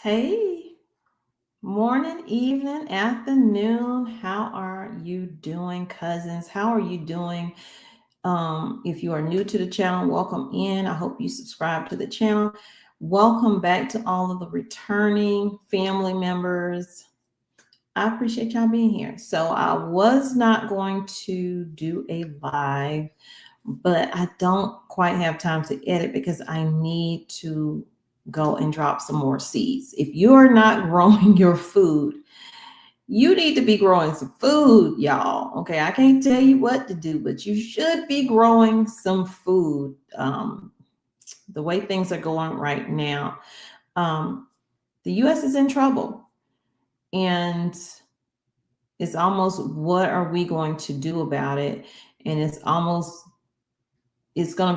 Hey, morning, evening, afternoon. How are you doing, cousins? How are you doing? If you are new to the channel, welcome in. I hope you subscribe to the channel. Welcome back to all of the returning family members. I appreciate y'all being here. So I was not going to do a live, but I don't quite have time to edit because I need to go and drop some more seeds. If you are not growing your food, you need to be growing some food, y'all. Okay, I can't tell you what to do, but you should be growing some food. The way things are going right now, um, the U.S. is in trouble, and it's almost what are we going to do about it? And it's going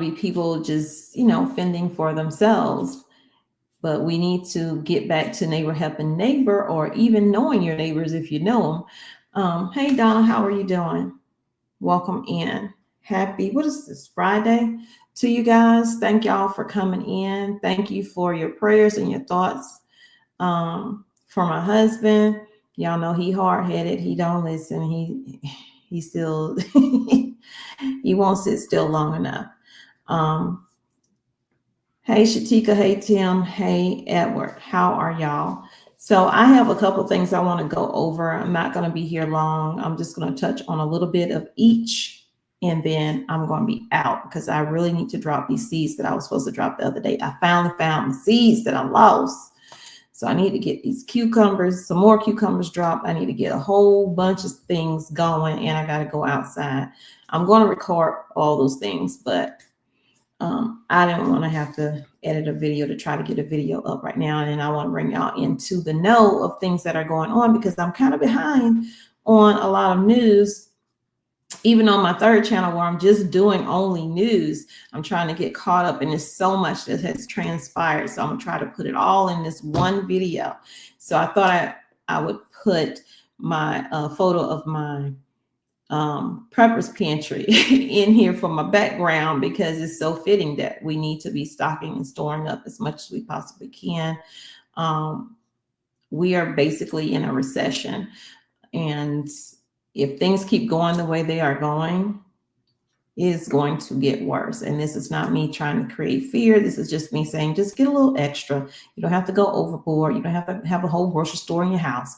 to be people just fending for themselves. But we need to get back to neighbor helping neighbor, or even knowing your neighbors if you know them. Hey Donna, how are you doing? Welcome in. Happy, what is this, Friday to you guys. Thank y'all for coming in. Thank you for your prayers and your thoughts. For my husband, y'all know he hard-headed. He don't listen. He still he won't sit still long enough. Hey Shatika, hey Tim, hey Edward, how are y'all? So I have a couple things I want to go over. I'm not going to be here long. I'm just going to touch on a little bit of each, and then I'm going to be out because I really need to drop these seeds that I was supposed to drop the other day. I finally found the seeds that I lost. So I need to get these cucumbers, some more cucumbers dropped. I need to get a whole bunch of things going, and I got to go outside. I'm going to record all those things, but I didn't want to have to edit a video to try to get a video up right now. And I want to bring y'all into the know of things that are going on, because I'm kind of behind on a lot of news, even on my third channel where I'm just doing only news. I'm trying to get caught up, and there's so much that has transpired. So I'm gonna try to put it all in this one video. So I thought I would put my photo of my prepper's pantry in here for my background, because it's so fitting that we need to be stocking and storing up as much as we possibly can. We are basically in a recession, and if things keep going the way they are going, it's going to get worse. And this is not me trying to create fear. This is just me saying, just get a little extra. You don't have to go overboard. You don't have to have a whole grocery store in your house.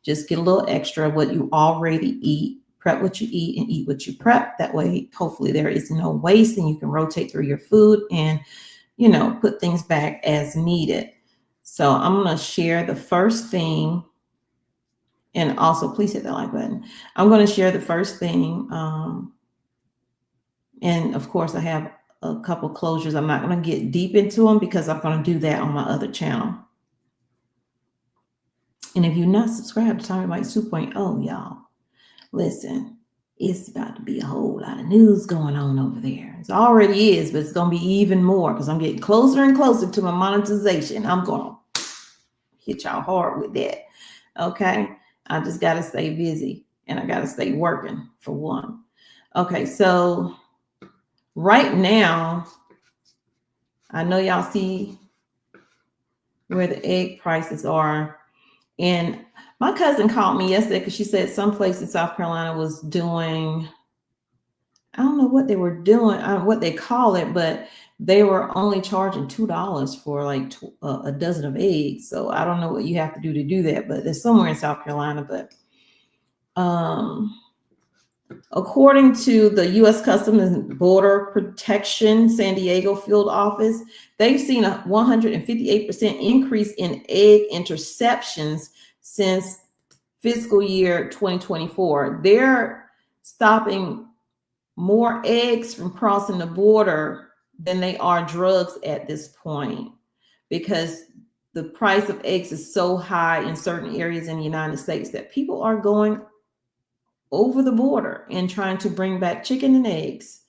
Just get a little extra of what you already eat. Prep what you eat and eat what you prep. That way, hopefully there is no waste, and you can rotate through your food and, put things back as needed. So I'm going to share the first thing. And also, please hit that like button. I'm going to share the first thing. And of course, I have a couple closures. I'm not going to get deep into them because I'm going to do that on my other channel. And if you're not subscribed to Tommy Mike 2.0, y'all, listen, it's about to be a whole lot of news going on over there. It already is, but it's going to be even more because I'm getting closer and closer to my monetization. I'm going to hit y'all hard with that. Okay. I just got to stay busy, and I got to stay working for one. Okay. So right now, I know y'all see where the egg prices are. And my cousin called me yesterday because she said some place in South Carolina was doing, I don't know what they were doing, what they call it, but they were only charging $2 for like a dozen of eggs. So I don't know what you have to do that, but there's somewhere in South Carolina. But according to the U.S. Customs and Border Protection San Diego field office, they've seen a 158% increase in egg interceptions since fiscal year 2024. They're stopping more eggs from crossing the border than they are drugs at this point, because the price of eggs is so high in certain areas in the United States that people are going over the border and trying to bring back chicken and eggs.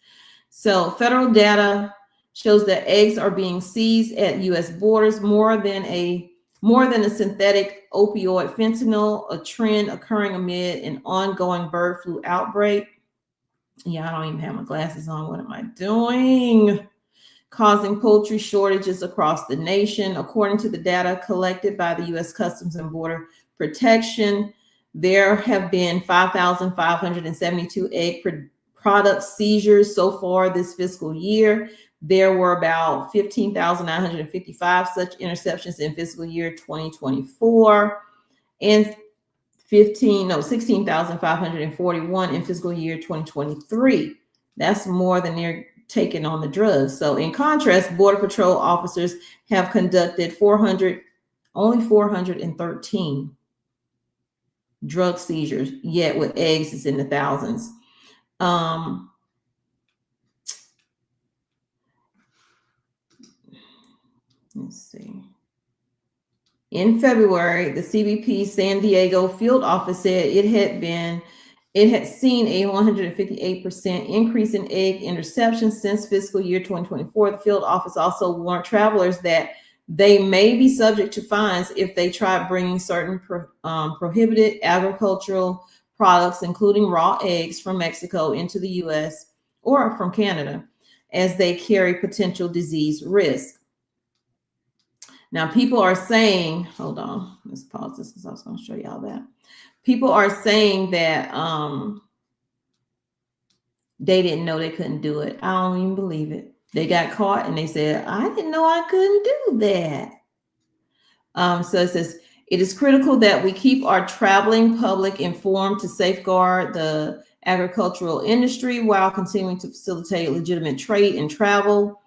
So federal data shows that eggs are being seized at U.S. borders more than a synthetic opioid fentanyl, a trend occurring amid an ongoing bird flu outbreak. Yeah, I don't even have my glasses on. What am I doing? causing poultry shortages across the nation. According to the data collected by the U.S. Customs and Border Protection, there have been 5,572 egg product seizures so far this fiscal year. There were about 15,955 such interceptions in fiscal year 2024 and 16,541 in fiscal year 2023. That's more than they're taking on the drugs. So in contrast, Border Patrol officers have conducted only 413 drug seizures, yet with eggs it's in the thousands. Let's see. In February, the CBP San Diego field office said it had seen a 158% increase in egg interceptions since fiscal year 2024. The field office also warned travelers that they may be subject to fines if they try bringing certain prohibited agricultural products, including raw eggs, from Mexico into the U.S. or from Canada, as they carry potential disease risk. Now, people are saying, hold on, let's pause this because I was going to show y'all that. People are saying that they didn't know they couldn't do it. I don't even believe it. They got caught and they said, I didn't know I couldn't do that. So it says, it is critical that we keep our traveling public informed to safeguard the agricultural industry while continuing to facilitate legitimate trade and travel.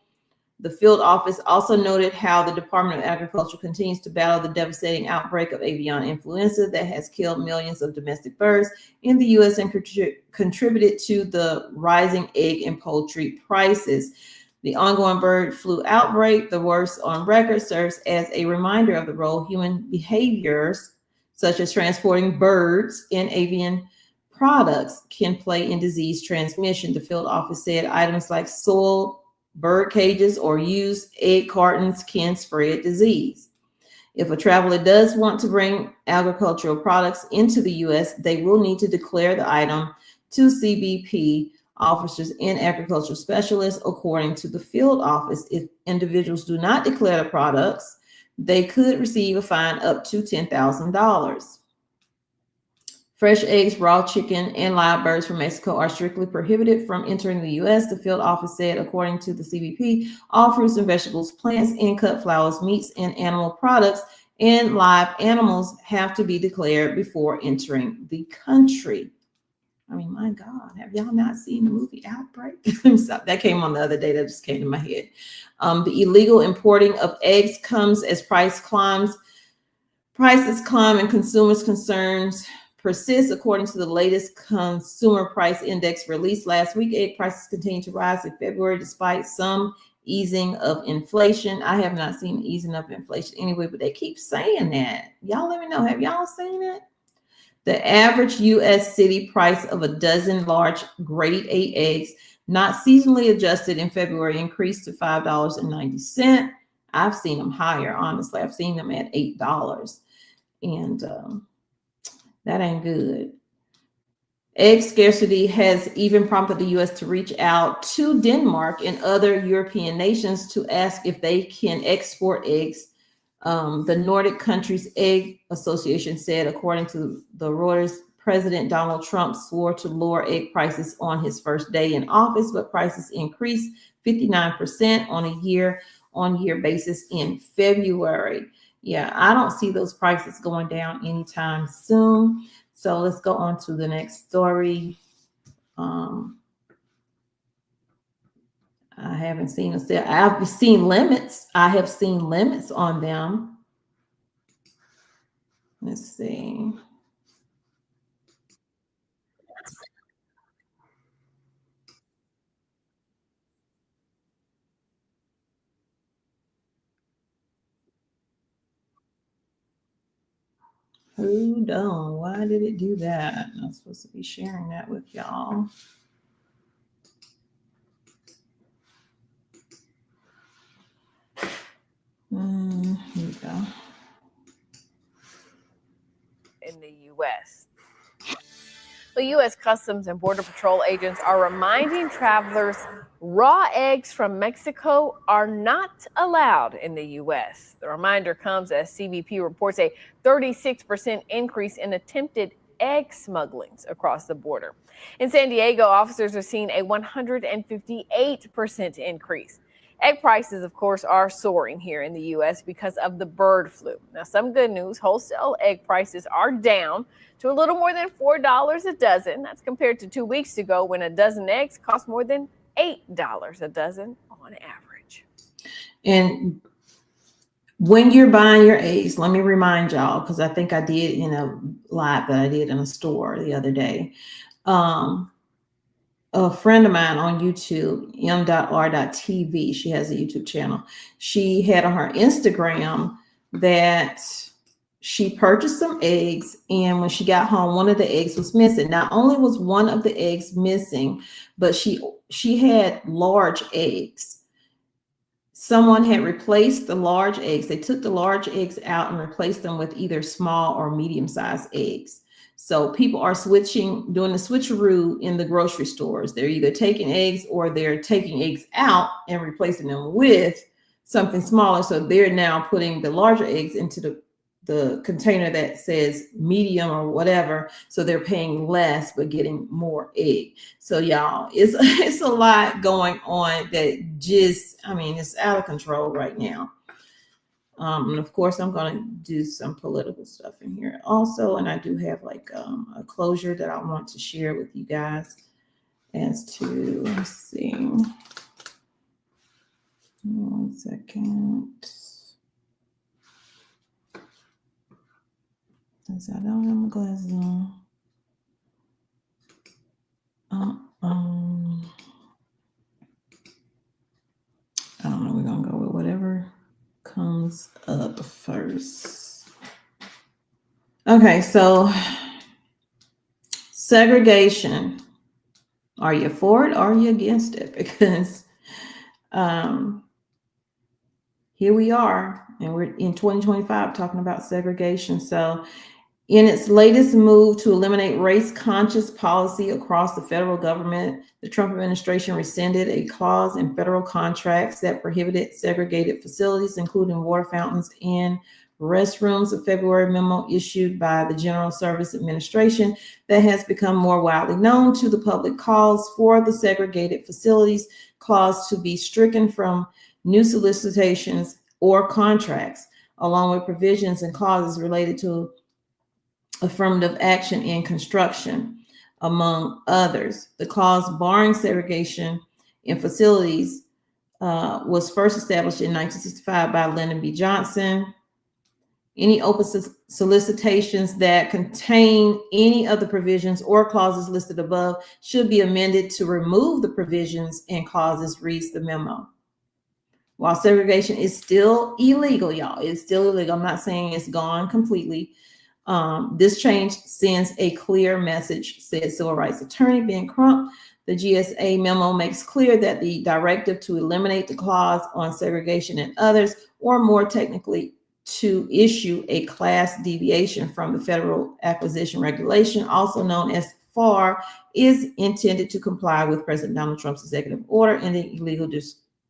The field office also noted how the Department of Agriculture continues to battle the devastating outbreak of avian influenza that has killed millions of domestic birds in the U.S. and contributed to the rising egg and poultry prices. The ongoing bird flu outbreak, the worst on record, serves as a reminder of the role human behaviors, such as transporting birds and avian products, can play in disease transmission. The field office said items like soiled bird cages or used egg cartons can spread disease. If a traveler does want to bring agricultural products into the U.S., they will need to declare the item to CBP officers and agricultural specialists, according to the field office. If individuals do not declare the products, they could receive a fine up to $10,000. Fresh eggs, raw chicken, and live birds from Mexico are strictly prohibited from entering the U.S., the field office said. According to the CBP, all fruits and vegetables, plants, and cut flowers, meats, and animal products, and live animals have to be declared before entering the country. I mean, my God, have y'all not seen the movie Outbreak? That came on the other day. That just came to my head. The illegal importing of eggs comes as prices climb and consumers' concerns persist. According to the latest consumer price index released last week, egg prices continue to rise in February despite some easing of inflation. I have not seen easing of inflation anyway, but they keep saying that. Y'all let me know. Have y'all seen it? The average U.S. city price of a dozen large grade A eggs, not seasonally adjusted in February, increased to $5.90. I've seen them higher, honestly. I've seen them at $8. And that ain't good. Egg scarcity has even prompted the U.S. to reach out to Denmark and other European nations to ask if they can export eggs. The Nordic Countries Egg Association said, according to the Reuters, President Donald Trump swore to lower egg prices on his first day in office, but prices increased 59% on a year-on-year basis in February. Yeah, I don't see those prices going down anytime soon. So let's go on to the next story. I haven't seen a sale. I've seen limits. I have seen limits on them. Let's see. Hold on. Why did it do that? I'm supposed to be sharing that with y'all. Here we go. In the U.S. The U.S. Customs and Border Patrol agents are reminding travelers raw eggs from Mexico are not allowed in the U.S. The reminder comes as CBP reports a 36% increase in attempted egg smugglings across the border. In San Diego, officers are seeing a 158% increase. Egg prices, of course, are soaring here in the U.S. because of the bird flu. Now, some good news, wholesale egg prices are down to a little more than $4 a dozen. That's compared to 2 weeks ago when a dozen eggs cost more than $8 a dozen on average. And when you're buying your eggs, let me remind y'all, because I think I did in a live that I did in a store the other day. A friend of mine on YouTube, m.r.tv, she has a YouTube channel. She had on her Instagram that she purchased some eggs, and when she got home, one of the eggs was missing. Not only was one of the eggs missing, but she had large eggs. Someone had replaced the large eggs. They took the large eggs out and replaced them with either small or medium-sized eggs. So people are doing the switcheroo in the grocery stores. They're either taking eggs or they're taking eggs out and replacing them with something smaller. So they're now putting the larger eggs into the container that says medium or whatever. So they're paying less but getting more egg. So y'all, it's a lot going on that it's out of control right now. And of course, I'm going to do some political stuff in here also. And I do have a closure that I want to share with you guys as to, let's see. 1 second. Since I don't have my glasses on. I don't know. We're going to go with whatever comes up first. Okay, so segregation. Are you for it or are you against it? Because here we are, and we're in 2025 talking about segregation. So in its latest move to eliminate race-conscious policy across the federal government, the Trump administration rescinded a clause in federal contracts that prohibited segregated facilities, including water fountains and restrooms. A February memo issued by the General Service Administration that has become more widely known to the public calls for the segregated facilities clause to be stricken from new solicitations or contracts, along with provisions and clauses related to affirmative action in construction, among others. The clause barring segregation in facilities was first established in 1965 by Lyndon B. Johnson. Any open solicitations that contain any of the provisions or clauses listed above should be amended to remove the provisions and clauses, reads the memo. While segregation is still illegal, y'all, it's still illegal. I'm not saying it's gone completely. This change sends a clear message, said civil rights attorney Ben Crump. The GSA memo makes clear that the directive to eliminate the clause on segregation and others, or more technically, to issue a class deviation from the federal acquisition regulation, also known as FAR, is intended to comply with President Donald Trump's executive order ending illegal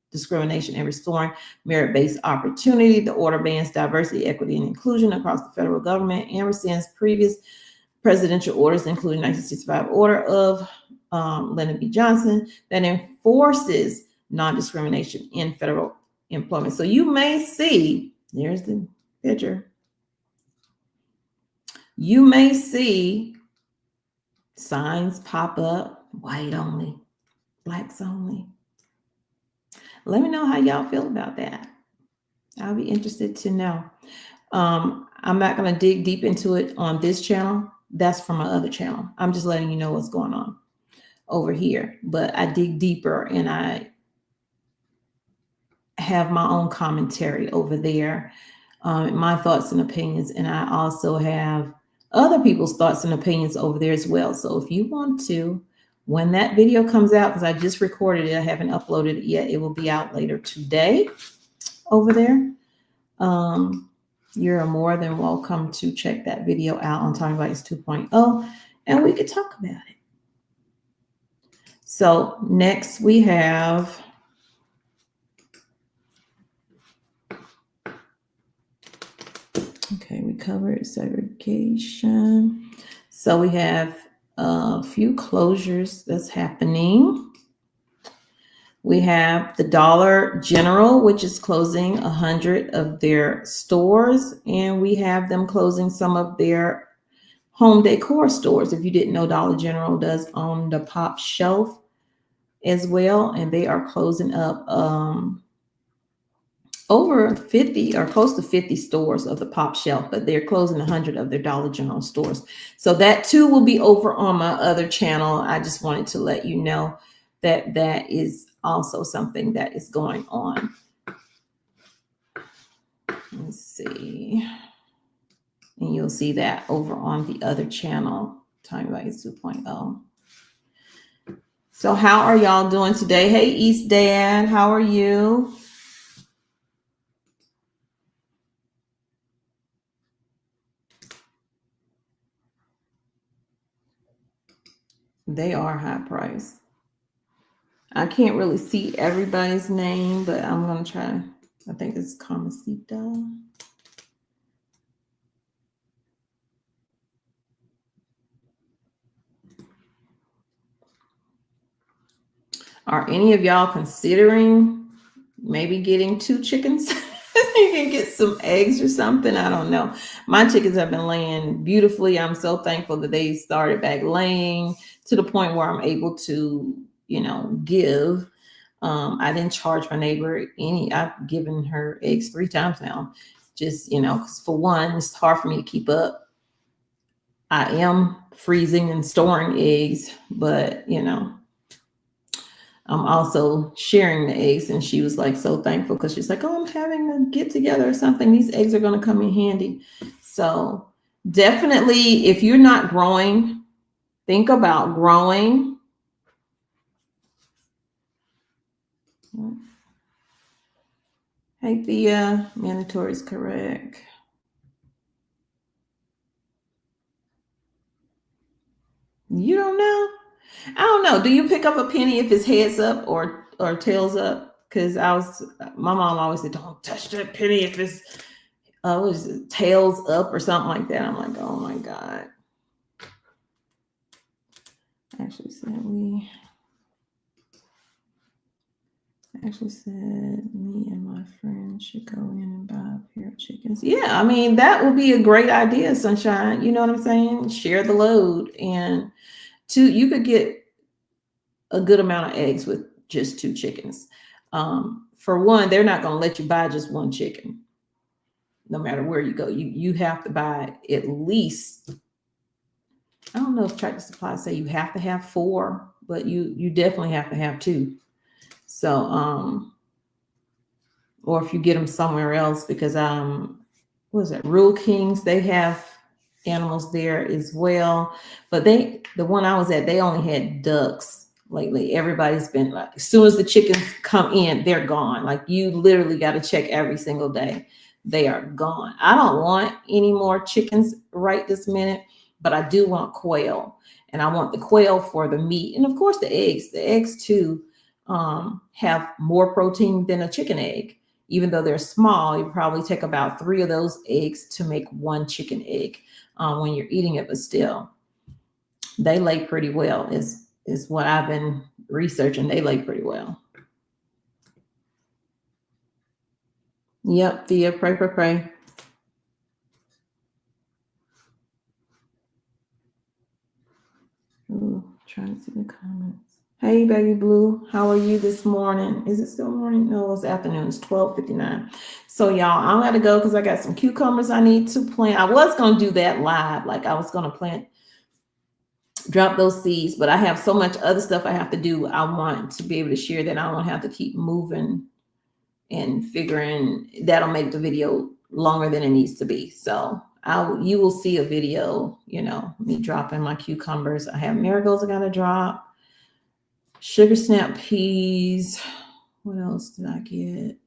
discrimination and restoring merit-based opportunity. The order bans diversity, equity, and inclusion across the federal government and rescinds previous presidential orders, including 1965 order of Lyndon B. Johnson that enforces non-discrimination in federal employment. So you may see, there's the picture. You may see signs pop up, white only, blacks only. Let me know how y'all feel about that. I'll be interested to know. I'm not going to dig deep into it on this channel. That's from my other channel. I'm just letting you know what's going on over here. But I dig deeper and I have my own commentary over there, my thoughts and opinions. And I also have other people's thoughts and opinions over there as well. So if you want to, when that video comes out, because I just recorded it, I haven't uploaded it yet. It will be out later today over there. You're more than welcome to check that video out on Talking Bites 2.0. and we could talk about it. So next we have okay, we covered segregation. So we have a few closures that's happening. We have the Dollar General, which is closing 100 of their stores, and we have them closing some of their home decor stores. If you didn't know, Dollar General does own the Pop Shelf as well, and they are closing up over 50 or close to 50 stores of the Pop Shelf, but they're closing 100 of their Dollar General stores. So that too will be over on my other channel. I just wanted to let you know that that is also something that is going on. Let's see. And you'll see that over on the other channel, Time Bites 2.0. So how are y'all doing today? Hey, East Dad, how are you? They are high price. I can't really see everybody's name, but I'm going to try. I think it's Kamasita. Are any of y'all considering maybe getting 2 chickens? You can get some eggs or something. I don't know. My chickens have been laying beautifully. I'm so thankful that they started back laying to the point where I'm able to, give. I didn't charge my neighbor any. I've given her eggs 3 times now. Just, because for one, it's hard for me to keep up. I am freezing and storing eggs, but, I'm also sharing the eggs. And she was like so thankful because she's like, oh, I'm having a get together or something. These eggs are going to come in handy. So definitely, if you're not growing, think about growing. Hey, Thea, mandatory is correct. You don't know? I don't know. Do you pick up a penny if it's heads up or tails up? Because my mom always said, don't touch that penny if it's was it tails up or something like that. I'm like, oh my God. Actually said me and my friend should go in and buy a pair of chickens. Yeah, I mean, that would be a great idea, Sunshine. You know what I'm saying? Share the load. And you could get a good amount of eggs with just 2 chickens. For one, they're not going to let you buy just 1 chicken. No matter where you go, you have to buy at least, I don't know if Tractor Supply say you have to have 4, but you definitely have to have 2. So, or if you get them somewhere else, because what is that? Rural Kings, they have animals there as well. But the one I was at, they only had ducks lately. Everybody's been like, as soon as the chickens come in, they're gone. Like you literally got to check every single day. They are gone. I don't want any more chickens right this minute, but I do want quail. And I want the quail for the meat. And of course the eggs. The eggs too have more protein than a chicken egg. Even though they're small, you probably take about 3 of those eggs to make 1 chicken egg when you're eating it, but still, they lay pretty well, is what I've been researching. They lay pretty well. Yep, Thea, pray. Ooh, trying to see the comments. Hey, baby blue, how are you this morning? Is it still morning? No, it's afternoon. It's 12:59. So y'all, I'm gonna go because I got some cucumbers I need to plant. I was gonna do that live, like I was gonna drop those seeds, but I have so much other stuff I have to do. I want to be able to share that. I don't have to keep moving and figuring. That'll make the video longer than it needs to be. So you will see a video, me dropping my cucumbers. I have marigolds I gotta drop. Sugar snap peas. What else did I get?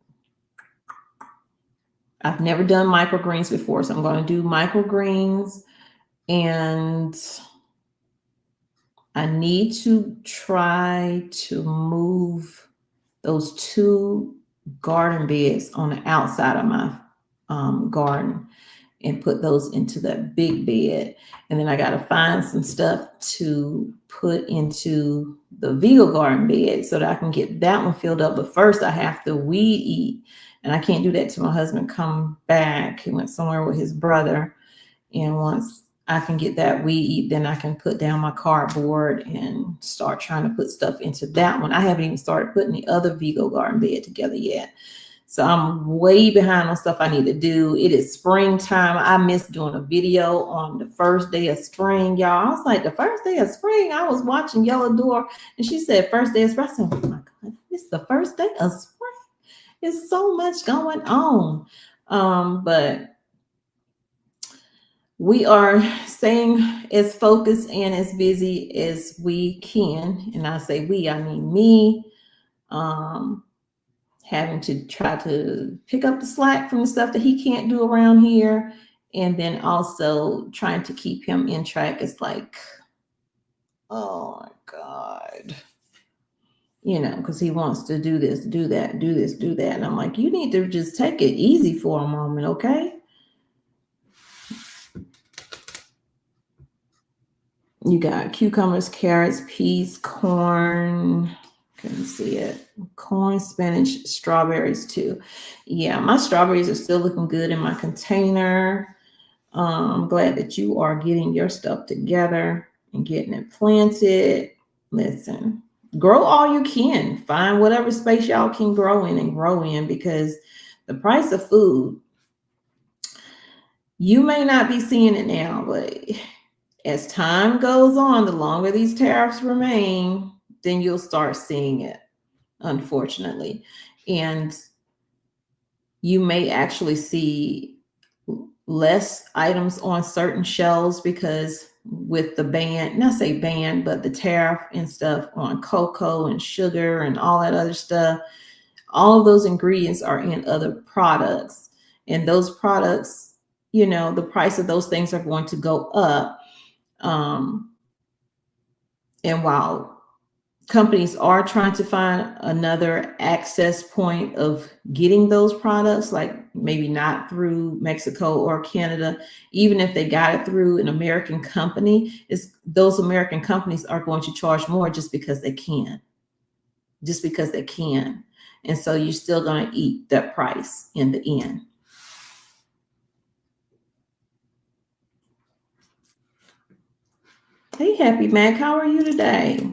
I've never done microgreens before, so I'm going to do microgreens and I need to try to move those 2 garden beds on the outside of my garden and put those into that big bed. And then I got to find some stuff to put into the vegan garden bed so that I can get that one filled up. But first I have to weed eat. And I can't do that till my husband come back. He went somewhere with his brother. And once I can get that weed eat, then I can put down my cardboard and start trying to put stuff into that one. I haven't even started putting the other vegan garden bed together yet. So I'm way behind on stuff I need to do. It is springtime. I missed doing a video on the first day of spring, y'all. I was like, the first day of spring, I was watching Yellow Door, and she said first day of spring. I said, oh my God, it's the first day of spring. There's so much going on. But we are staying as focused and as busy as we can. And I say we, I mean me. Having to try to pick up the slack from the stuff that he can't do around here. And then also trying to keep him in track. It's like, oh my God. You know, because he wants to do this, do that, do this, do that. And I'm like, you need to just take it easy for a moment, okay? You got cucumbers, carrots, peas, corn. Couldn't see it. Corn, spinach, strawberries too. Yeah, my strawberries are still looking good in my container. I'm glad that you are getting your stuff together and getting it planted. Listen, grow all you can. Find whatever space y'all can grow in and grow in, because the price of food, you may not be seeing it now, but as time goes on, the longer these tariffs remain, then you'll start seeing it, unfortunately. And you may actually see less items on certain shelves because with the ban, not say ban, but the tariff and stuff on cocoa and sugar and all that other stuff, all of those ingredients are in other products. And those products, you know, the price of those things are going to go up. And while companies are trying to find another access point of getting those products, like maybe not through Mexico or Canada, even if they got it through an American company, those American companies are going to charge more just because they can. Just because they can. And so you're still going to eat that price in the end. Hey, Happy Mac, how are you today?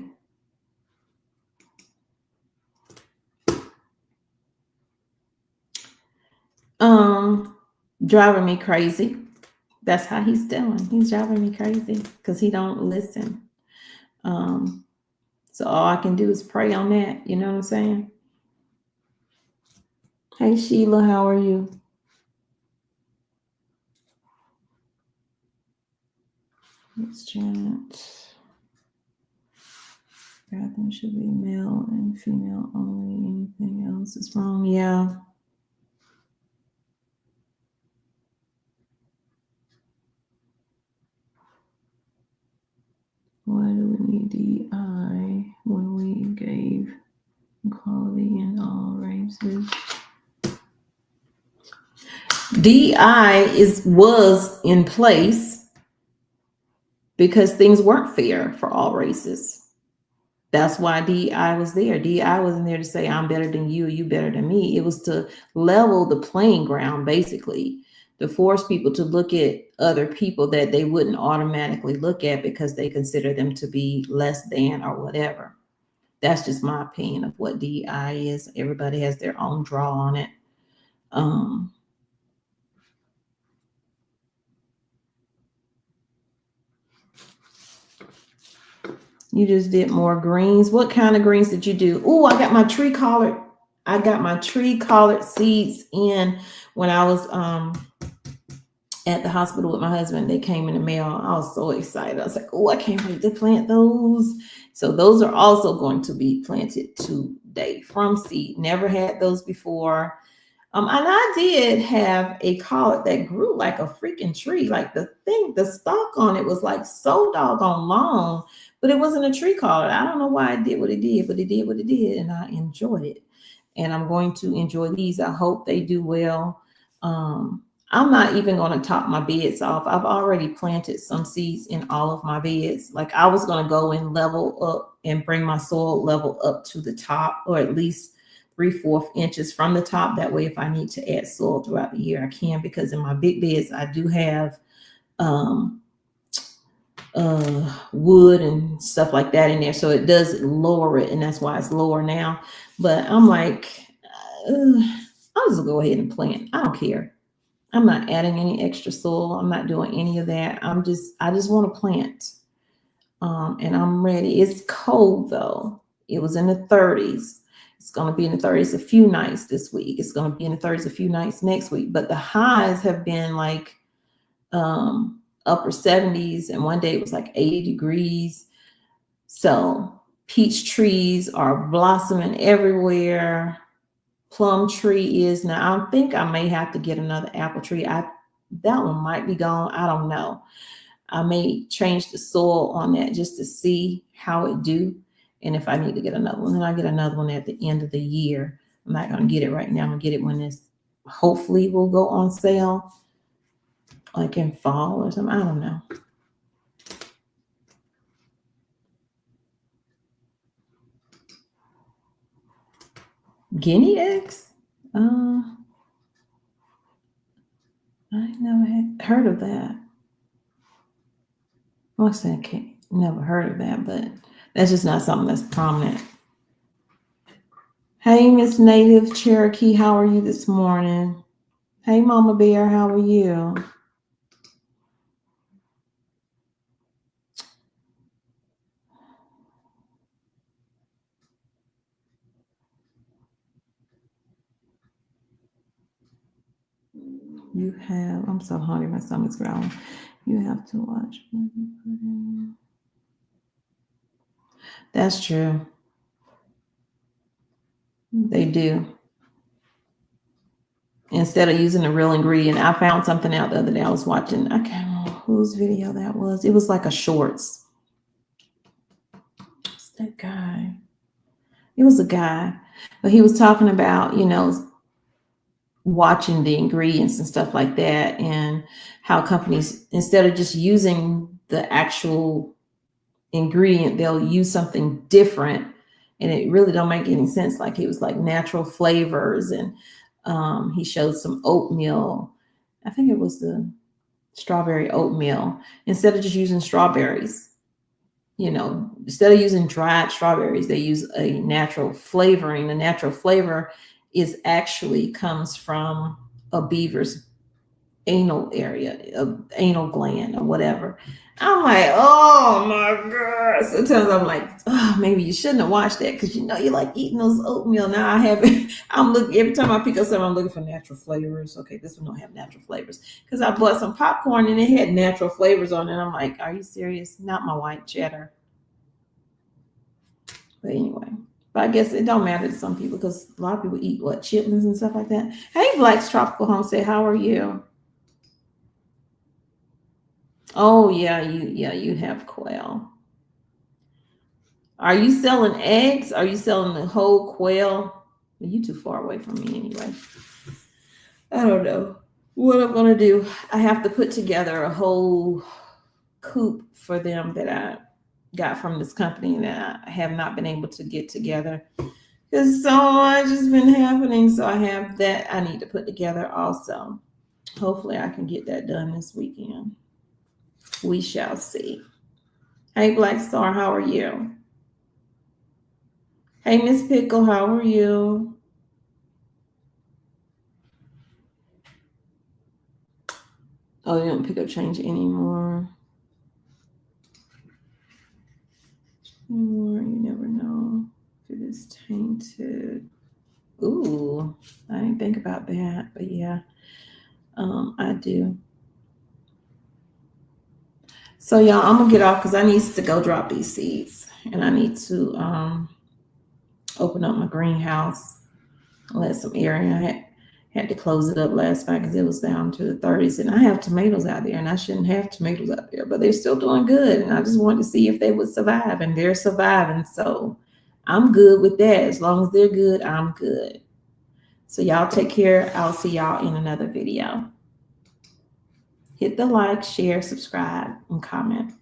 Driving me crazy. That's how he's doing. He's driving me crazy because he don't listen. So all I can do is pray on that. You know what I'm saying? Hey, Sheila, how are you? It's Janet. Bathroom should be male and female only. Anything else is wrong. Yeah. Why do we need DI when we gave equality in all races? DI was in place because things weren't fair for all races. That's why DI was there. DI wasn't there to say I'm better than you, you better than me. It was to level the playing ground, basically, to force people to look at other people that they wouldn't automatically look at because they consider them to be less than or whatever. That's just my opinion of what DI is. Everybody has their own draw on it. You just did more greens. What kind of greens did you do? Oh, I got my tree collard. I got my tree collard seeds in when I was at the hospital with my husband. They came in the mail. I was so excited. I was like, oh, I can't wait to plant those. So those are also going to be planted today from seed. Never had those before. And I did have a collard that grew like a freaking tree. Like the stalk on it was like so doggone long, but it wasn't a tree crawler. I don't know why it did what it did, but it did what it did, and I enjoyed it. And I'm going to enjoy these. I hope they do well. I'm not even going to top my beds off. I've already planted some seeds in all of my beds. Like I was going to go and level up and bring my soil level up to the top, or at least 3/4 inches from the top. That way, if I need to add soil throughout the year, I can, because in my big beds, I do have um, wood and stuff like that in there. So it does lower it, and that's why it's lower now. But I'm like, I'll just go ahead and plant. I don't care. I'm not adding any extra soil. I'm not doing any of that. I just want to plant. And I'm ready. It's cold though. It was in the 30s. It's going to be in the 30s a few nights this week. It's going to be in the 30s a few nights next week. But the highs have been like upper 70s, and one day it was like 80 degrees. So peach trees are blossoming everywhere. Plum tree is now. I think I may have to get another apple tree. That one might be gone. I don't know. I may change the soil on that just to see how it do. And if I need to get another one, then I get another one at the end of the year. I'm not going to get it right now. I'm going to get it when this hopefully will go on sale, like in fall or something. I don't know. Guinea eggs? I never had heard of that. Well, I said never heard of that, but that's just not something that's prominent. Hey, Miss Native Cherokee, how are you this morning? Hey, Mama Bear, how are you? You have, I'm so hungry, my stomach's growling. You have to watch. That's true. They do. Instead of using the real ingredient, I found something out the other day. I was watching, I can't remember whose video that was. It was like a shorts. What's that guy? It was a guy, but he was talking about, watching the ingredients and stuff like that, and how companies, instead of just using the actual ingredient, they'll use something different, and it really don't make any sense. Like it was like natural flavors, and he showed some oatmeal. I think it was the strawberry oatmeal. Instead of just using strawberries, instead of using dried strawberries, they use a natural flavoring. The natural flavor is actually comes from a beaver's anal area, anal gland or whatever. I'm like, oh my God. Sometimes I'm like, oh, maybe you shouldn't have watched that, because you like eating those oatmeal. Now I haven't, I'm looking, every time I pick up something, I'm looking for natural flavors. Okay, this one don't have natural flavors. Because I bought some popcorn and it had natural flavors on it. And I'm like, are you serious? Not my white cheddar. But anyway, but I guess it don't matter to some people, because a lot of people eat chitlins and stuff like that. Hey, Black's Tropical Homestead, how are you? Oh yeah, you have quail. Are you selling eggs? Are you selling the whole quail? You too far away from me anyway. I don't know what I'm gonna do. I have to put together a whole coop for them that I got from this company that I have not been able to get together, because so much has been happening. So I have that I need to put together also. Hopefully I can get that done this weekend. We shall see. Hey, Black Star, how are you? Hey, Miss Pickle, how are you? Oh, you don't pick up change anymore. You never know if it is tainted. Ooh, I didn't think about that, but yeah, I do. So y'all, I'm gonna get off because I need to go drop these seeds, and I need to open up my greenhouse, let some air in. I Had to close it up last night because it was down to the 30s. And I have tomatoes out there, and I shouldn't have tomatoes out there, but they're still doing good. And I just wanted to see if they would survive, and they're surviving. So I'm good with that. As long as they're good, I'm good. So y'all take care. I'll see y'all in another video. Hit the like, share, subscribe, and comment.